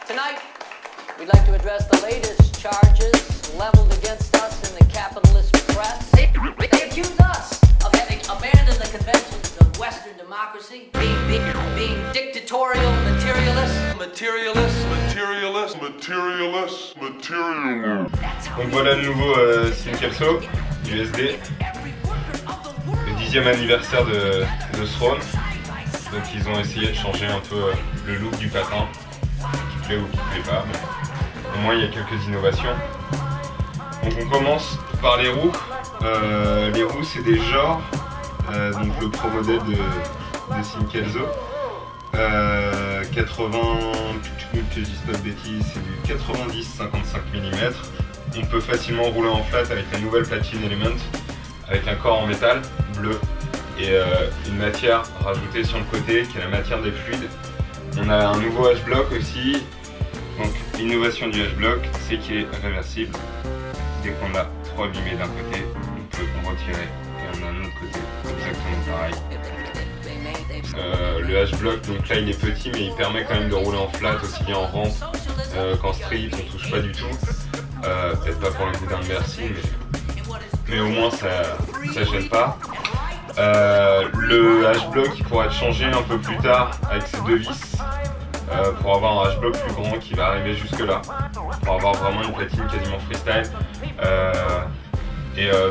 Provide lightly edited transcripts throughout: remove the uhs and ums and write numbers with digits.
Tonight, we'd like to address the latest charges leveled against us in the capitalist press. They accuse us of having abandoned the conventions of Western democracy, being dictatorial materialists. Donc voilà le nouveau Sim Kelso, USD, le 10e anniversaire de Throne. Donc ils ont essayé de changer un peu le look du patin, qui plaît ou qui plaît pas, mais au moins il y a quelques innovations. Donc on commence par les roues. Les roues c'est des genres, donc le pro modèle de Sim Kelso. 80, que je dise pas de bêtises, c'est du 90-55 mm. On peut facilement rouler en flat avec la nouvelle platine Element, avec un corps en métal bleu et une matière rajoutée sur le côté qui est la matière des fluides. On a un nouveau H-block aussi. Donc l'innovation du H-block, c'est qu'il est réversible. Dès qu'on a trop abîmé d'un côté, on peut en retirer et on a un autre côté exactement pareil. Le H-block, donc là il est petit mais il permet quand même de rouler en flat aussi bien en rampe qu'en street, on touche pas du tout. Peut-être pas pour le coup d'un Bercy, mais au moins ça gêne pas. Le H-block il pourra être changé un peu plus tard avec ses deux vis pour avoir un H-block plus grand qui va arriver jusque là, pour avoir vraiment une platine quasiment freestyle.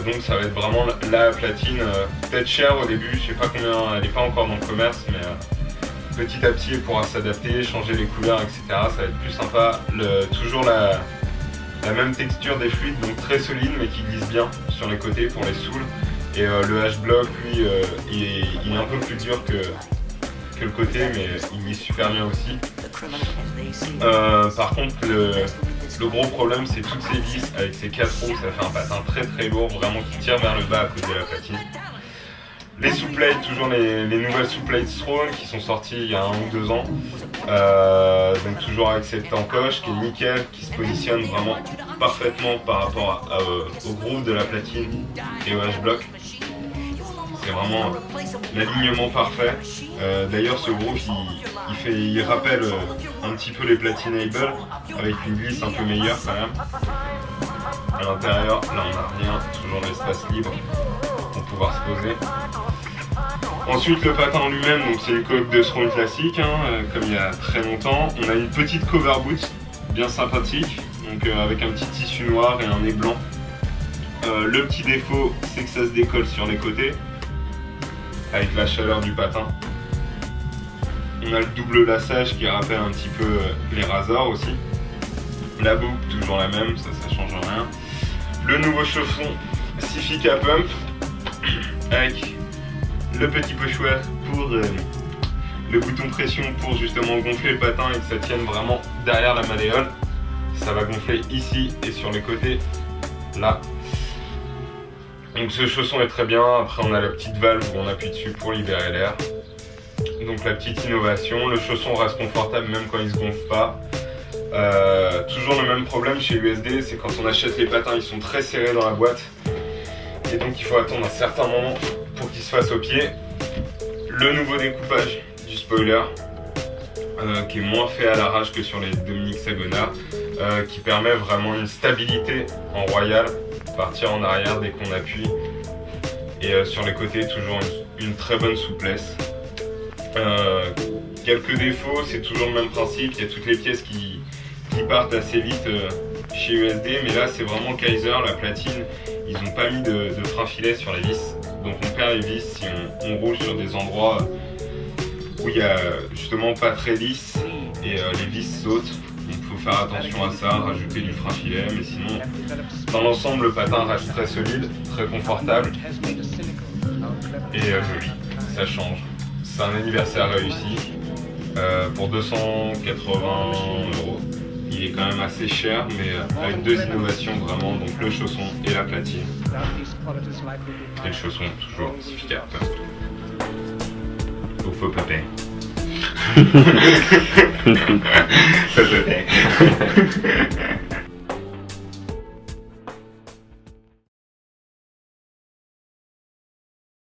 Donc ça va être vraiment la platine, peut-être chère au début, je sais pas combien, elle n'est pas encore dans le commerce, mais petit à petit elle pourra s'adapter, changer les couleurs, etc. Ça va être plus sympa. Toujours la même texture des fluides, donc très solide mais qui glisse bien sur les côtés pour les souls. Et le H-block lui il est un peu plus dur que le côté, mais il glisse super bien aussi. Par contre le gros problème c'est toutes ces vis avec ces 4 roues, ça fait un patin très lourd, vraiment qui tire vers le bas à cause de la platine. Les sous-plates, toujours les nouvelles sous-plates Throne qui sont sorties il y a 1 ou 2 ans. Donc toujours avec cette encoche qui est nickel, qui se positionne vraiment parfaitement par rapport au groove de la platine et au H-block. C'est vraiment l'alignement parfait. D'ailleurs ce groove il rappelle un petit peu les platines Able avec une glisse un peu meilleure quand même. À l'intérieur, là on n'a rien, toujours l'espace libre pour pouvoir se poser. Ensuite le patin en lui-même, donc c'est une coque de Throne classique, comme il y a très longtemps. On a une petite cover boot bien sympathique, donc avec un petit tissu noir et un nez blanc. Le petit défaut c'est que ça se décolle sur les côtés avec la chaleur du patin. On a le double lassage qui rappelle un petit peu les Razor aussi. La boucle toujours la même, ça change rien. Le nouveau chausson Sifica Pump avec le petit pochoir pour le bouton pression pour justement gonfler le patin et que ça tienne vraiment derrière la malléole. Ça va gonfler ici et sur les côtés là. Donc ce chausson est très bien. Après on a la petite valve où on appuie dessus pour libérer l'air. Donc la petite innovation, le chausson reste confortable même quand il se gonfle pas. Toujours le même problème chez USD, c'est quand on achète les patins, ils sont très serrés dans la boîte. Et donc il faut attendre un certain moment pour qu'ils se fassent au pied. Le nouveau découpage du spoiler, qui est moins fait à l'arrache que sur les Dominique Sagona, qui permet vraiment une stabilité en royal, partir en arrière dès qu'on appuie. Et sur les côtés, toujours une très bonne souplesse. Quelques défauts, c'est toujours le même principe, il y a toutes les pièces qui partent assez vite chez USD, mais là c'est vraiment Kaiser, la platine, ils n'ont pas mis de frein filet sur les vis, donc on perd les vis si on roule sur des endroits où il y a justement pas très lisse et les vis sautent, donc il faut faire attention à ça, rajouter du frein filet, mais sinon dans l'ensemble le patin reste très solide, très confortable et joli, ça change. C'est un anniversaire réussi pour 280 €. Il est quand même assez cher, mais avec 2 innovations vraiment, donc le chausson et la platine. Et le chausson, toujours Sifica Pump. Au faux papé. Faux papé.